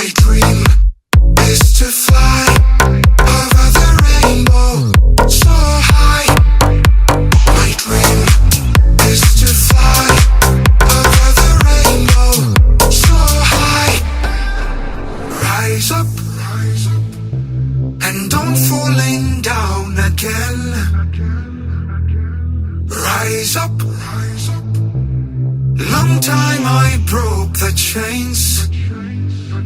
My dream is to fly over the rainbow so high. My dream is to fly over the rainbow so high. Rise up and don't falling down again. Rise up. Long time I broke the chains.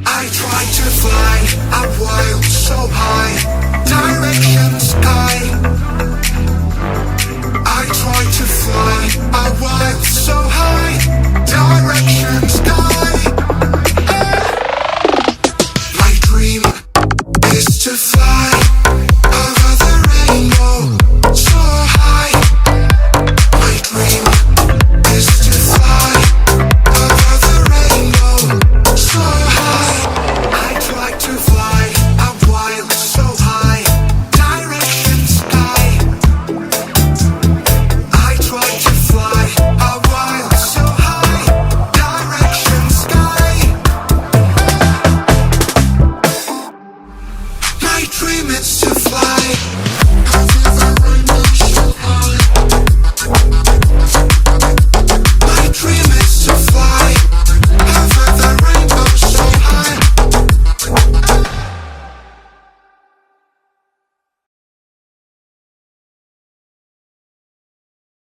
I tried to fly a while so high, direction sky. I tried to fly a while so high, direction sky. My dream is to fly over the rainbow so high. My dream is to fly over the rainbow so high. I tried to fly a while so high, direction sky. I tried to fly a while so high, direction sky. My dream is to fly